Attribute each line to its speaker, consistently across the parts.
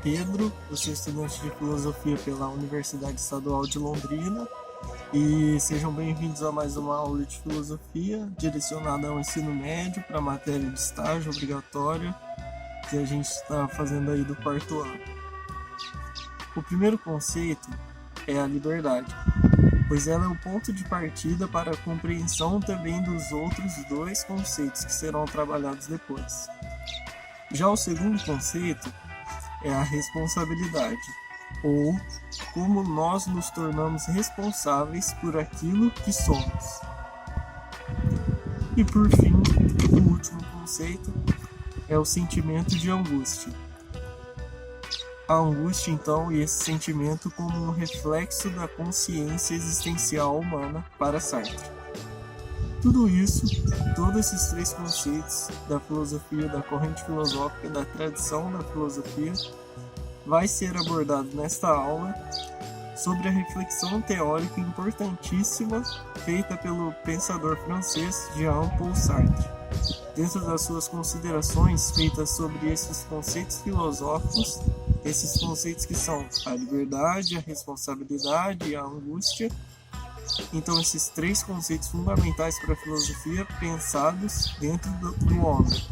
Speaker 1: Pedro, eu sou estudante de Filosofia pela Universidade Estadual de Londrina e sejam bem-vindos a mais uma aula de Filosofia direcionada ao ensino médio para a matéria de estágio obrigatória que a gente está fazendo aí do quarto ano. O primeiro conceito é a liberdade, pois ela é o ponto de partida para a compreensão também dos outros dois conceitos que serão trabalhados depois. Já o segundo conceito é a responsabilidade, ou como nós nos tornamos responsáveis por aquilo que somos. E por fim, o último conceito é o sentimento de angústia. A angústia, então, e esse sentimento como um reflexo da consciência existencial humana para Sartre. Tudo isso, todos esses três conceitos da filosofia, da corrente filosófica, da tradição da filosofia, vai ser abordado nesta aula sobre a reflexão teórica importantíssima feita pelo pensador francês Jean-Paul Sartre. Dentro das suas considerações feitas sobre esses conceitos filosóficos, esses conceitos que são a liberdade, a responsabilidade e a angústia. Então, esses três conceitos fundamentais para a filosofia pensados dentro do homem.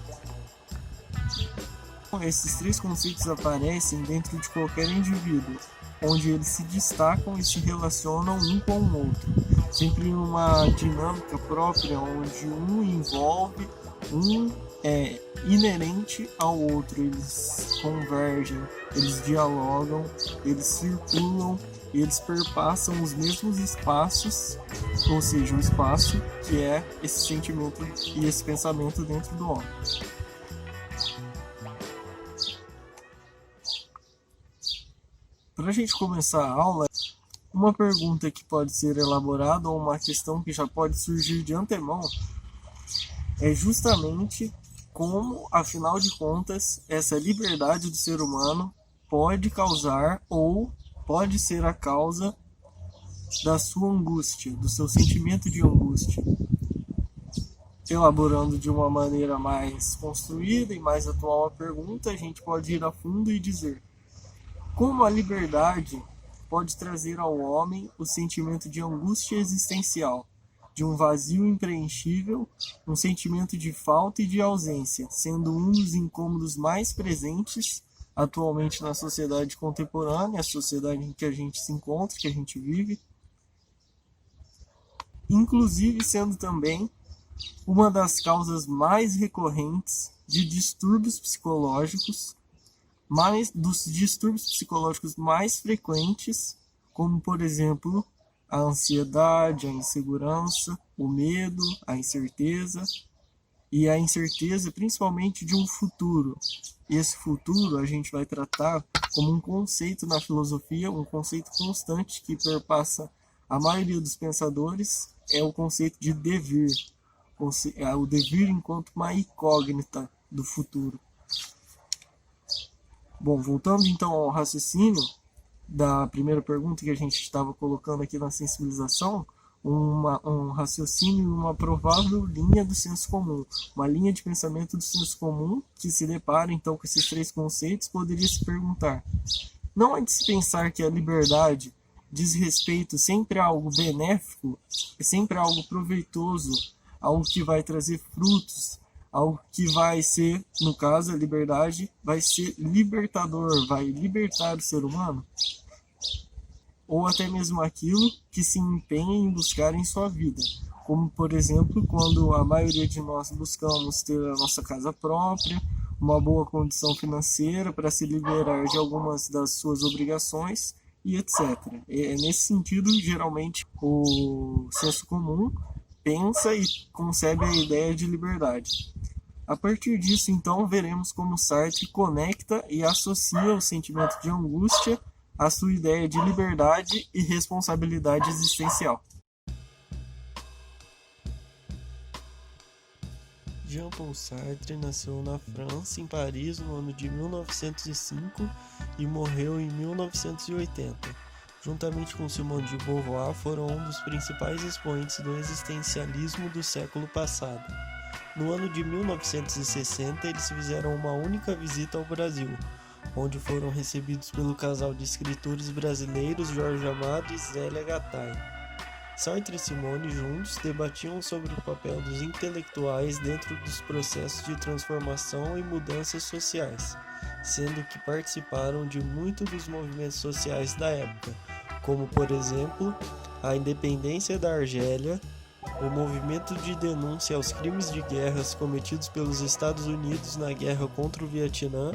Speaker 1: Esses três conceitos aparecem dentro de qualquer indivíduo, onde eles se destacam e se relacionam um com o outro, sempre em uma dinâmica própria, onde um envolve, um é inerente ao outro, eles convergem, eles dialogam, eles circulam e eles perpassam os mesmos espaços, ou seja, o espaço que é esse sentimento e esse pensamento dentro do homem. Para a gente começar a aula, uma pergunta que pode ser elaborada ou uma questão que já pode surgir de antemão é justamente como, afinal de contas, essa liberdade do ser humano pode causar ou pode ser a causa da sua angústia, do seu sentimento de angústia. Elaborando de uma maneira mais construída e mais atual a pergunta, a gente pode ir a fundo e dizer: como a liberdade pode trazer ao homem o sentimento de angústia existencial, de um vazio impreenchível, um sentimento de falta e de ausência, sendo um dos incômodos mais presentes atualmente na sociedade contemporânea, a sociedade em que a gente se encontra, que a gente vive, inclusive sendo também uma das causas mais recorrentes de distúrbios psicológicos, dos distúrbios psicológicos mais frequentes, como, por exemplo, a ansiedade, a insegurança, o medo, a incerteza, e a incerteza principalmente de um futuro. Esse futuro a gente vai tratar como um conceito na filosofia, um conceito constante que perpassa a maioria dos pensadores, é o conceito de devir, o devir enquanto uma incógnita do futuro. Bom, voltando então ao raciocínio da primeira pergunta que a gente estava colocando aqui na sensibilização, um raciocínio e uma provável linha do senso comum, uma linha de pensamento do senso comum que se depara então com esses três conceitos, poderia se perguntar: não é de se pensar que a liberdade diz respeito sempre a algo benéfico, sempre a algo proveitoso, algo que vai trazer frutos, algo que vai ser, no caso a liberdade, vai ser libertador, vai libertar o ser humano? Ou até mesmo aquilo que se empenha em buscar em sua vida, como por exemplo quando a maioria de nós buscamos ter a nossa casa própria, uma boa condição financeira para se liberar de algumas das suas obrigações e etc. É nesse sentido, geralmente, o senso comum pensa e concebe a ideia de liberdade. A partir disso, então, veremos como Sartre conecta e associa o sentimento de angústia à sua ideia de liberdade e responsabilidade existencial. Jean-Paul Sartre nasceu na França, em Paris, no ano de 1905 e morreu em 1980. Juntamente com Simone de Beauvoir, foram um dos principais expoentes do existencialismo do século passado. No ano de 1960, eles fizeram uma única visita ao Brasil, onde foram recebidos pelo casal de escritores brasileiros Jorge Amado e Zélia Gattai. Sartre e Simone juntos debatiam sobre o papel dos intelectuais dentro dos processos de transformação e mudanças sociais, sendo que participaram de muitos dos movimentos sociais da época, como, por exemplo, a independência da Argélia, o movimento de denúncia aos crimes de guerras cometidos pelos Estados Unidos na guerra contra o Vietnã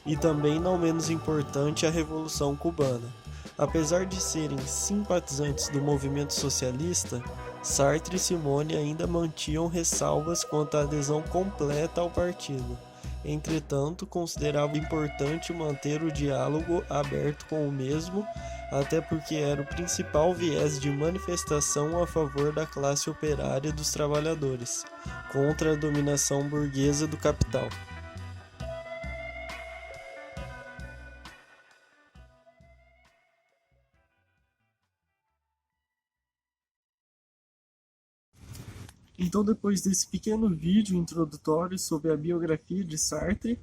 Speaker 1: e também, não menos importante, a Revolução Cubana. Apesar de serem simpatizantes do movimento socialista, Sartre e Simone ainda mantinham ressalvas quanto à adesão completa ao partido. Entretanto, considerava importante manter o diálogo aberto com o mesmo, até porque era o principal viés de manifestação a favor da classe operária dos trabalhadores, contra a dominação burguesa do capital. Então, depois desse pequeno vídeo introdutório sobre a biografia de Sartre,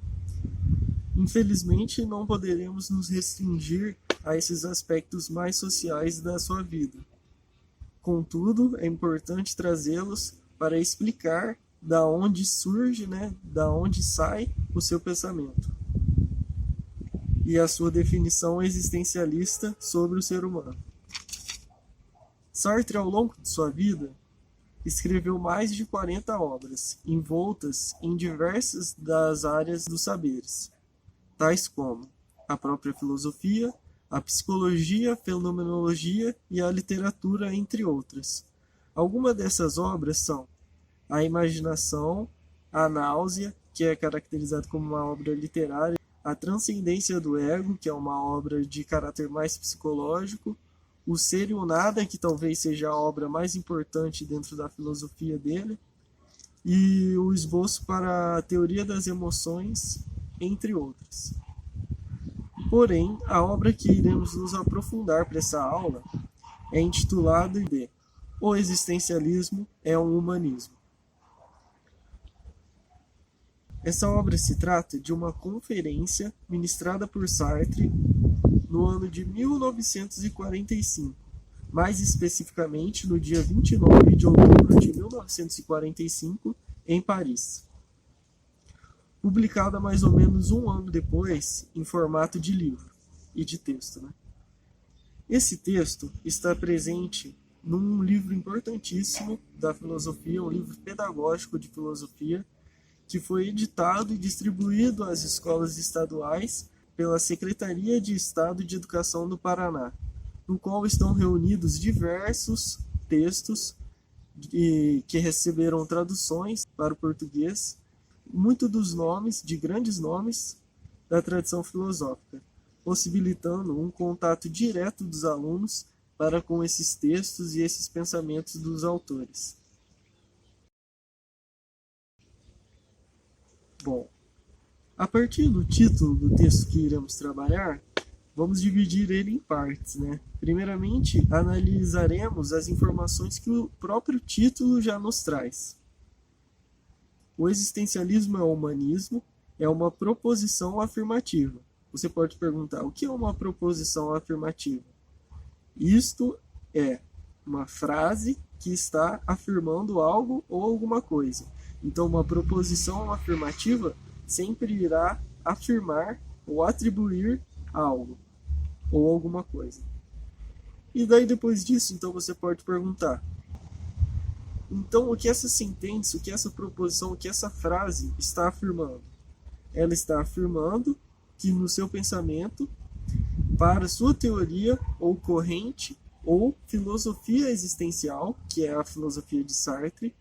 Speaker 1: infelizmente não poderemos nos restringir a esses aspectos mais sociais da sua vida. Contudo, é importante trazê-los para explicar da onde surge, da onde sai o seu pensamento e a sua definição existencialista sobre o ser humano. Sartre, ao longo de sua vida, escreveu mais de 40 obras, envoltas em diversas das áreas dos saberes, tais como a própria filosofia, a psicologia, a fenomenologia e a literatura, entre outras. Algumas dessas obras são A Imaginação, A Náusea, que é caracterizada como uma obra literária, A Transcendência do Ego, que é uma obra de caráter mais psicológico, O Ser e o Nada, que talvez seja a obra mais importante dentro da filosofia dele, e o Esboço para a Teoria das Emoções, entre outras. Porém, a obra que iremos nos aprofundar para essa aula é intitulada de O Existencialismo é um Humanismo. Essa obra se trata de uma conferência ministrada por Sartre no ano de 1945, mais especificamente no dia 29 de outubro de 1945, em Paris. Publicada mais ou menos um ano depois, em formato de livro e de texto. Esse texto está presente num livro importantíssimo da filosofia, um livro pedagógico de filosofia, que foi editado e distribuído às escolas estaduais pela Secretaria de Estado de Educação do Paraná, no qual estão reunidos diversos textos que receberam traduções para o português, muitos dos nomes, de grandes nomes, da tradição filosófica, possibilitando um contato direto dos alunos para com esses textos e esses pensamentos dos autores. Bom, a partir do título do texto que iremos trabalhar, vamos dividir ele em partes. Primeiramente, analisaremos as informações que o próprio título já nos traz. O existencialismo é o humanismo, é uma proposição afirmativa. Você pode perguntar, o que é uma proposição afirmativa? Isto é uma frase que está afirmando algo ou alguma coisa. Então, uma proposição afirmativa sempre irá afirmar ou atribuir algo ou alguma coisa. E daí, depois disso, então você pode perguntar, então, o que essa sentença, o que essa proposição, o que essa frase está afirmando? Ela está afirmando que no seu pensamento, para sua teoria ou corrente ou filosofia existencial, que é a filosofia de Sartre,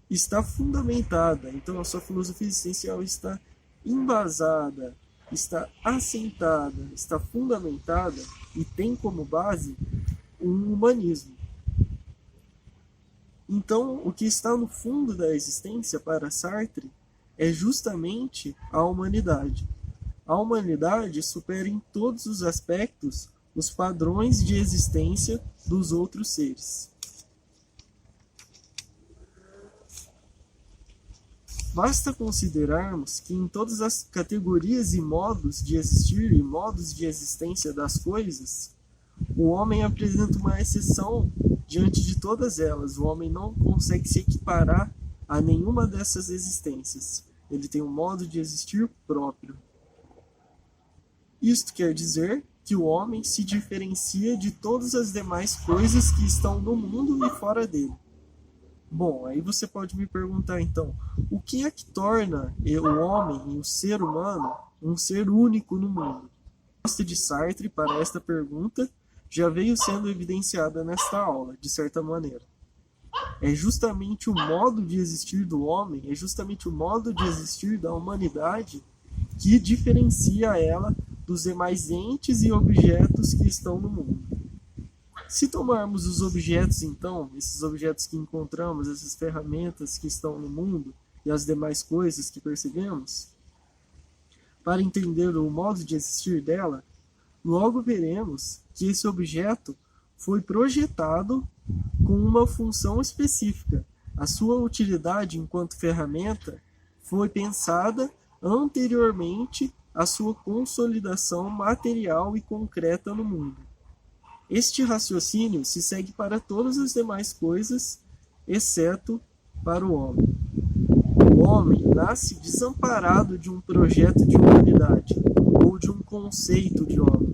Speaker 1: está fundamentada. Então, a sua filosofia existencial está embasada, está assentada, está fundamentada e tem como base um humanismo. Então, o que está no fundo da existência para Sartre é justamente a humanidade. A humanidade supera em todos os aspectos os padrões de existência dos outros seres. Basta considerarmos que em todas as categorias e modos de existir e modos de existência das coisas, o homem apresenta uma exceção diante de todas elas. O homem não consegue se equiparar a nenhuma dessas existências. Ele tem um modo de existir próprio. Isto quer dizer que o homem se diferencia de todas as demais coisas que estão no mundo e fora dele. Bom, aí você pode me perguntar então, o que é que torna o homem e o ser humano um ser único no mundo? A resposta de Sartre para esta pergunta já veio sendo evidenciada nesta aula, de certa maneira. É justamente o modo de existir do homem, é justamente o modo de existir da humanidade que diferencia ela dos demais entes e objetos que estão no mundo. Se tomarmos os objetos, então, esses objetos que encontramos, essas ferramentas que estão no mundo e as demais coisas que percebemos, para entender o modo de existir dela, logo veremos que esse objeto foi projetado com uma função específica. A sua utilidade enquanto ferramenta foi pensada anteriormente à sua consolidação material e concreta no mundo. Este raciocínio se segue para todas as demais coisas, exceto para o homem. O homem nasce desamparado de um projeto de humanidade ou de um conceito de homem.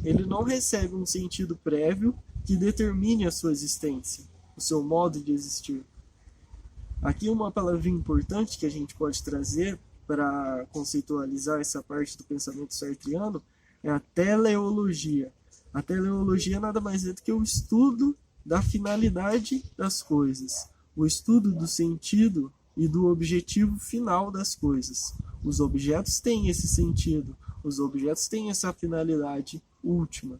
Speaker 1: Ele não recebe um sentido prévio que determine a sua existência, o seu modo de existir. Aqui uma palavrinha importante que a gente pode trazer para conceitualizar essa parte do pensamento sartriano é a teleologia. A teleologia nada mais é do que o estudo da finalidade das coisas, o estudo do sentido e do objetivo final das coisas. Os objetos têm esse sentido, os objetos têm essa finalidade última,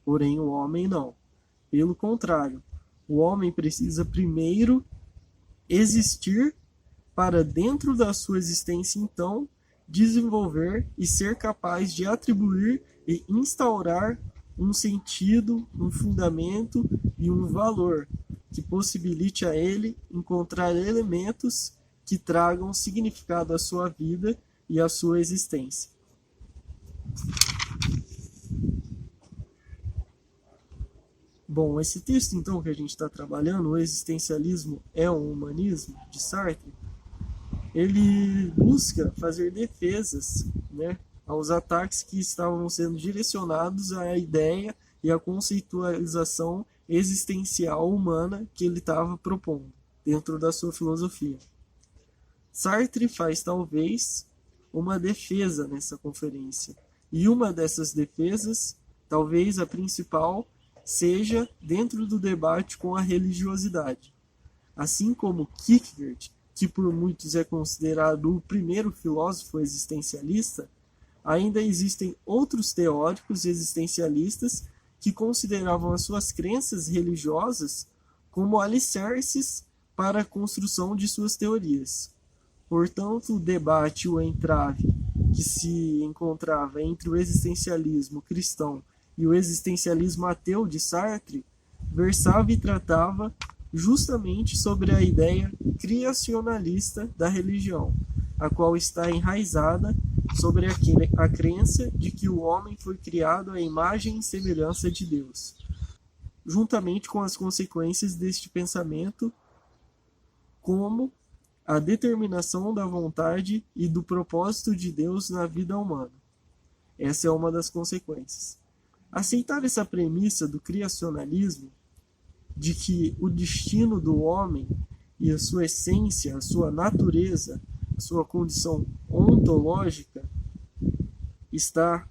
Speaker 1: porém o homem não. Pelo contrário, o homem precisa primeiro existir para, dentro da sua existência, então, desenvolver e ser capaz de atribuir e instaurar um sentido, um fundamento e um valor que possibilite a ele encontrar elementos que tragam significado à sua vida e à sua existência. Bom, esse texto então que a gente está trabalhando, o existencialismo é um humanismo, de Sartre, ele busca fazer defesas, né, aos ataques que estavam sendo direcionados à ideia e à conceitualização existencial humana que ele estava propondo dentro da sua filosofia. Sartre faz talvez uma defesa nessa conferência, e uma dessas defesas, talvez a principal, seja dentro do debate com a religiosidade. Assim como Kierkegaard, que por muitos é considerado o primeiro filósofo existencialista, ainda existem outros teóricos existencialistas que consideravam as suas crenças religiosas como alicerces para a construção de suas teorias. Portanto, o debate, o entrave que se encontrava entre o existencialismo cristão e o existencialismo ateu de Sartre versava e tratava justamente sobre a ideia criacionalista da religião, a qual está enraizada sobre a crença de que o homem foi criado à imagem e semelhança de Deus, juntamente com as consequências deste pensamento, como a determinação da vontade e do propósito de Deus na vida humana. Essa é uma das consequências. Aceitar essa premissa do criacionalismo, de que o destino do homem e a sua essência, a sua natureza, a sua condição ontológica está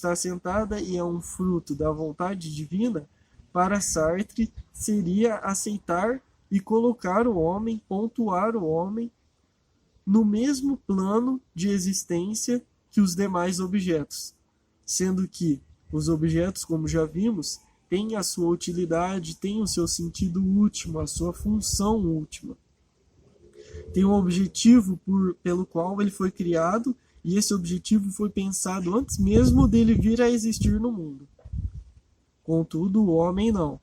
Speaker 1: assentada e é um fruto da vontade divina, para Sartre seria aceitar e colocar o homem, pontuar o homem no mesmo plano de existência que os demais objetos, sendo que os objetos, como já vimos, têm a sua utilidade, têm o seu sentido último, a sua função última. Tem um objetivo pelo qual ele foi criado, e esse objetivo foi pensado antes mesmo dele vir a existir no mundo. Contudo, o homem não.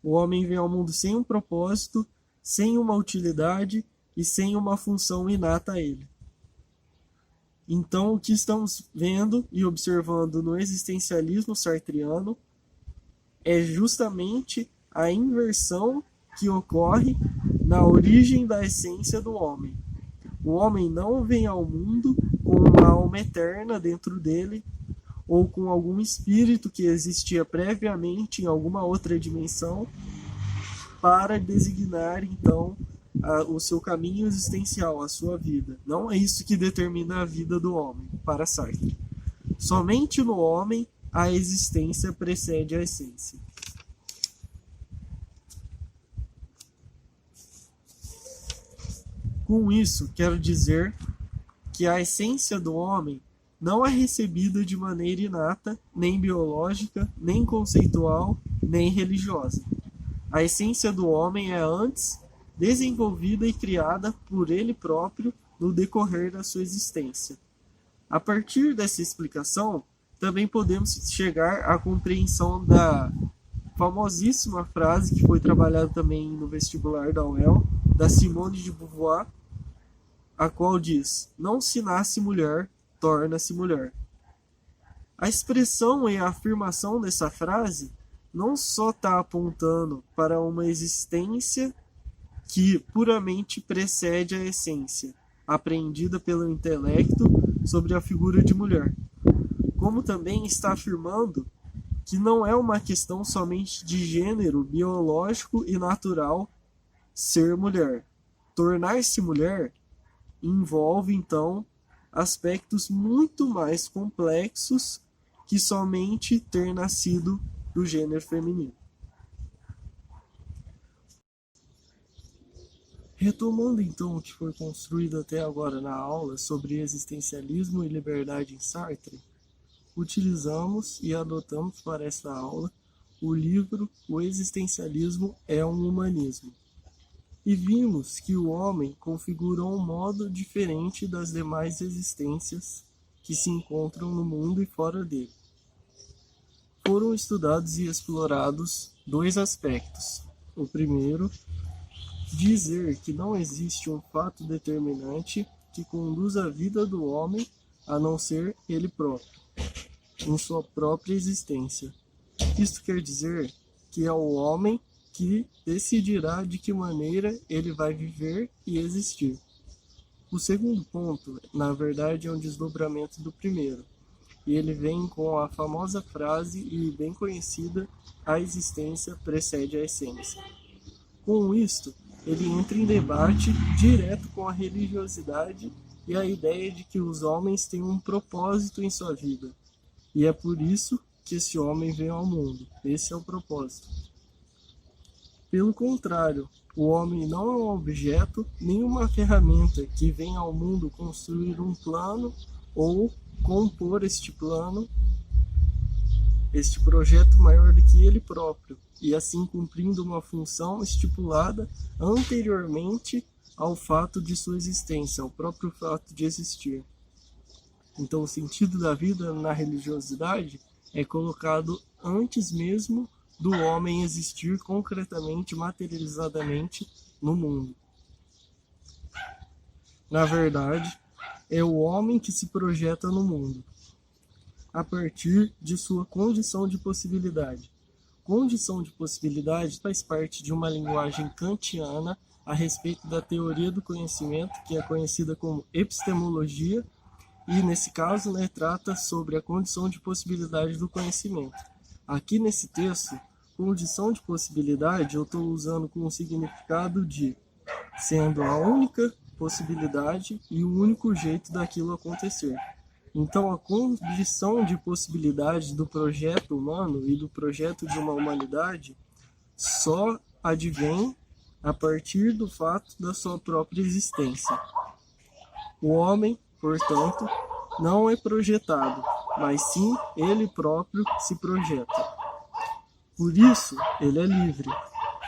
Speaker 1: O homem vem ao mundo sem um propósito, sem uma utilidade e sem uma função inata a ele. Então, o que estamos vendo e observando no existencialismo sartreano é justamente a inversão que ocorre na origem da essência do homem. O homem não vem ao mundo com uma alma eterna dentro dele, ou com algum espírito que existia previamente em alguma outra dimensão, para designar, então, o seu caminho existencial, a sua vida. Não é isso que determina a vida do homem, para Sartre. Somente no homem a existência precede a essência. Com isso, quero dizer que a essência do homem não é recebida de maneira inata, nem biológica, nem conceitual, nem religiosa. A essência do homem é antes desenvolvida e criada por ele próprio no decorrer da sua existência. A partir dessa explicação, também podemos chegar à compreensão da famosíssima frase que foi trabalhada também no vestibular da UEL, da Simone de Beauvoir, a qual diz: não se nasce mulher, torna-se mulher. A expressão e a afirmação dessa frase não só está apontando para uma existência que puramente precede a essência, apreendida pelo intelecto sobre a figura de mulher, como também está afirmando que não é uma questão somente de gênero biológico e natural ser mulher. Tornar-se mulher envolve, então, aspectos muito mais complexos que somente ter nascido do gênero feminino. Retomando então o que foi construído até agora na aula sobre existencialismo e liberdade em Sartre, utilizamos e adotamos para esta aula o livro O Existencialismo é um Humanismo. E vimos que o homem configura um modo diferente das demais existências que se encontram no mundo e fora dele. Foram estudados e explorados dois aspectos. O primeiro, dizer que não existe um fato determinante que conduza a vida do homem a não ser ele próprio, em sua própria existência. Isto quer dizer que é o homem que decidirá de que maneira ele vai viver e existir. O segundo ponto, na verdade, é um desdobramento do primeiro, e ele vem com a famosa frase e bem conhecida: a existência precede a essência. Com isto, ele entra em debate direto com a religiosidade e a ideia de que os homens têm um propósito em sua vida, e é por isso que esse homem veio ao mundo. Esse é o propósito. Pelo contrário, o homem não é um objeto nem uma ferramenta que vem ao mundo construir um plano ou compor este plano, este projeto maior do que ele próprio, e assim cumprindo uma função estipulada anteriormente ao fato de sua existência, ao próprio fato de existir. Então, o sentido da vida na religiosidade é colocado antes mesmo do homem existir concretamente, materializadamente no mundo. Na verdade, é o homem que se projeta no mundo, a partir de sua condição de possibilidade. Condição de possibilidade faz parte de uma linguagem kantiana a respeito da teoria do conhecimento, que é conhecida como epistemologia, e nesse caso, trata sobre a condição de possibilidade do conhecimento. Aqui nesse texto, condição de possibilidade eu estou usando com o significado de sendo a única possibilidade e o único jeito daquilo acontecer. Então, a condição de possibilidade do projeto humano e do projeto de uma humanidade só advém a partir do fato da sua própria existência. O homem, portanto, não é projetado, mas sim ele próprio se projeta. Por isso, ele é livre,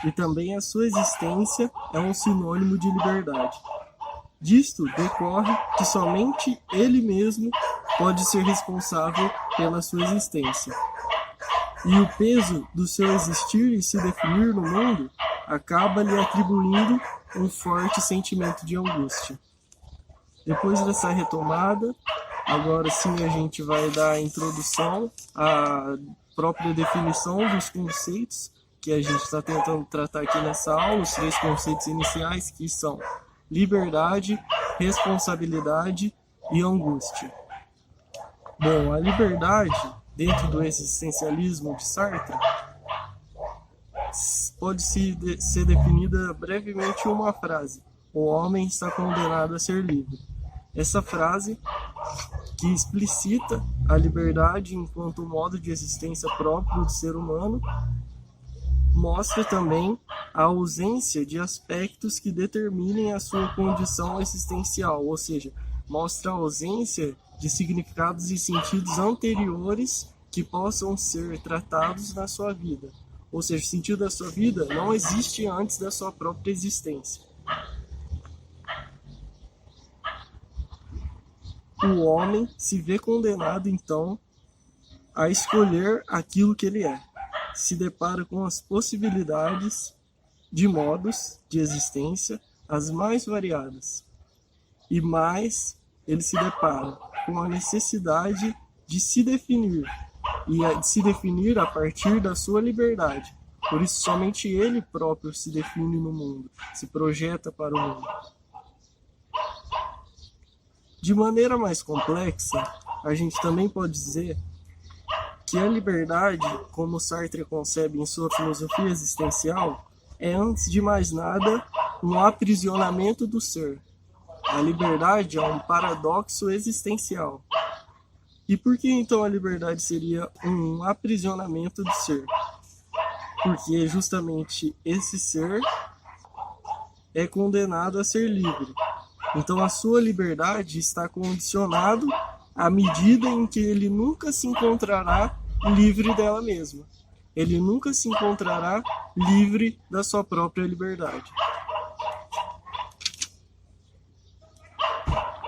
Speaker 1: e também a sua existência é um sinônimo de liberdade. Disto decorre que somente ele mesmo pode ser responsável pela sua existência. E o peso do seu existir e se definir no mundo acaba lhe atribuindo um forte sentimento de angústia. Depois dessa retomada, agora sim a gente vai dar a introdução à própria definição dos conceitos que a gente está tentando tratar aqui nessa aula, os 3 conceitos iniciais, que são liberdade, responsabilidade e angústia. Bom, a liberdade, dentro do existencialismo de Sartre, pode ser definida brevemente em uma frase: o homem está condenado a ser livre. Essa frase, que explicita a liberdade enquanto modo de existência próprio do ser humano, mostra também a ausência de aspectos que determinem a sua condição existencial, ou seja, mostra a ausência de significados e sentidos anteriores que possam ser tratados na sua vida. Ou seja, o sentido da sua vida não existe antes da sua própria existência. O homem se vê condenado, então, a escolher aquilo que ele é. Se depara com as possibilidades de modos de existência as mais variadas. E mais, ele se depara com a necessidade de se definir, e de se definir a partir da sua liberdade. Por isso, somente ele próprio se define no mundo, se projeta para o mundo. De maneira mais complexa, a gente também pode dizer que a liberdade, como Sartre concebe em sua filosofia existencial, é, antes de mais nada, um aprisionamento do ser. A liberdade é um paradoxo existencial. E por que então a liberdade seria um aprisionamento do ser? Porque justamente esse ser é condenado a ser livre. Então a sua liberdade está condicionado à medida em que ele nunca se encontrará livre dela mesma. Ele nunca se encontrará livre da sua própria liberdade.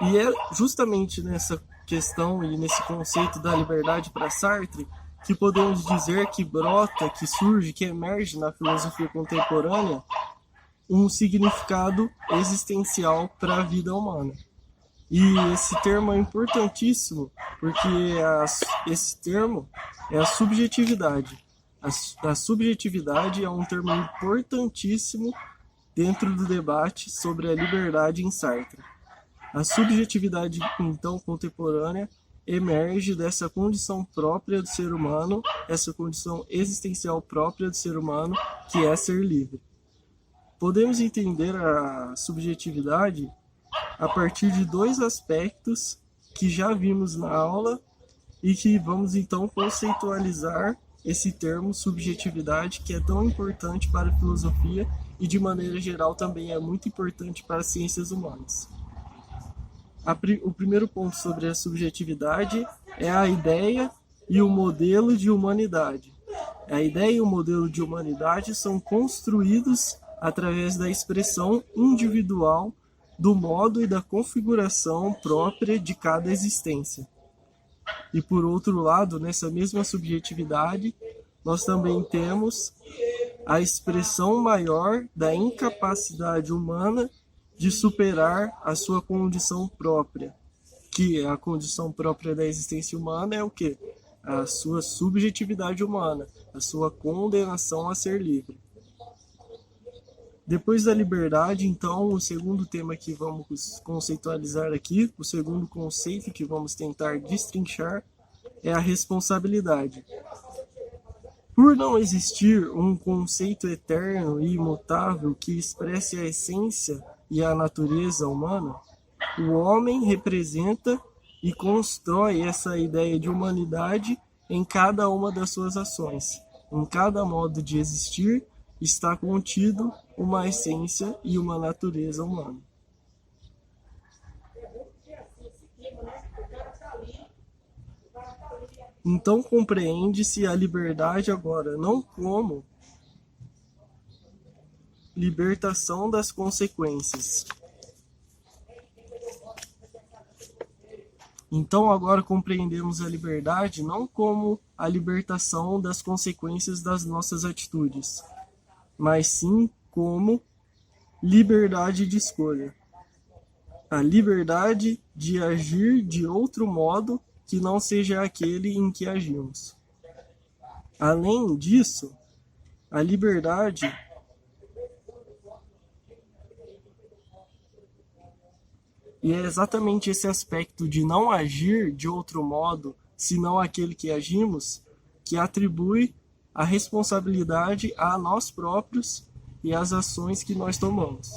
Speaker 1: E é justamente nessa questão e nesse conceito da liberdade para Sartre que podemos dizer que brota, que surge, que emerge na filosofia contemporânea um significado existencial para a vida humana. E esse termo é importantíssimo porque esse termo é a subjetividade. A subjetividade é um termo importantíssimo dentro do debate sobre a liberdade em Sartre. A subjetividade, então, contemporânea emerge dessa condição própria do ser humano, essa condição existencial própria do ser humano, que é ser livre. Podemos entender a subjetividade a partir de 2 aspectos que já vimos na aula e que vamos então conceitualizar esse termo subjetividade, que é tão importante para a filosofia e de maneira geral também é muito importante para as ciências humanas. O primeiro ponto sobre a subjetividade é a ideia e o modelo de humanidade. A ideia e o modelo de humanidade são construídos através da expressão individual do modo e da configuração própria de cada existência. E por outro lado, nessa mesma subjetividade, nós também temos a expressão maior da incapacidade humana de superar a sua condição própria, que a condição própria da existência humana é o quê? A sua subjetividade humana, a sua condenação a ser livre. Depois da liberdade, então, o segundo tema que vamos conceitualizar aqui, o segundo conceito que vamos tentar destrinchar, é a responsabilidade. Por não existir um conceito eterno e imutável que expresse a essência e a natureza humana, o homem representa e constrói essa ideia de humanidade em cada uma das suas ações. Em cada modo de existir está contido uma essência e uma natureza humana. Então compreende-se a liberdade agora não como libertação das consequências. Então agora compreendemos a liberdade não como a libertação das consequências das nossas atitudes, mas sim como liberdade de escolha. A liberdade de agir de outro modo que não seja aquele em que agimos. Além disso, a liberdade e é exatamente esse aspecto de não agir de outro modo, senão aquele que agimos, que atribui a responsabilidade a nós próprios e às ações que nós tomamos.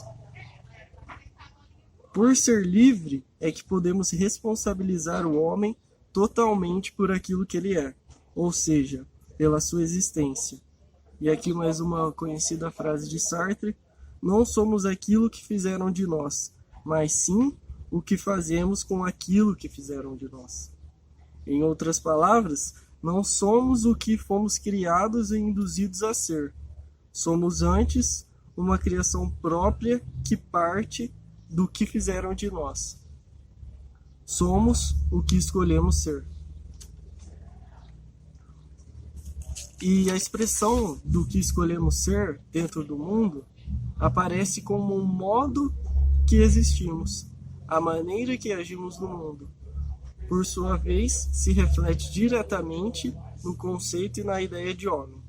Speaker 1: Por ser livre, é que podemos responsabilizar o homem totalmente por aquilo que ele é, ou seja, pela sua existência. E aqui mais uma conhecida frase de Sartre: não somos aquilo que fizeram de nós, mas sim o que fazemos com aquilo que fizeram de nós. Em outras palavras, não somos o que fomos criados e induzidos a ser. Somos antes uma criação própria que parte do que fizeram de nós. Somos o que escolhemos ser. E a expressão do que escolhemos ser dentro do mundo aparece como um modo que existimos, a maneira que agimos no mundo. Por sua vez, se reflete diretamente no conceito e na ideia de homem.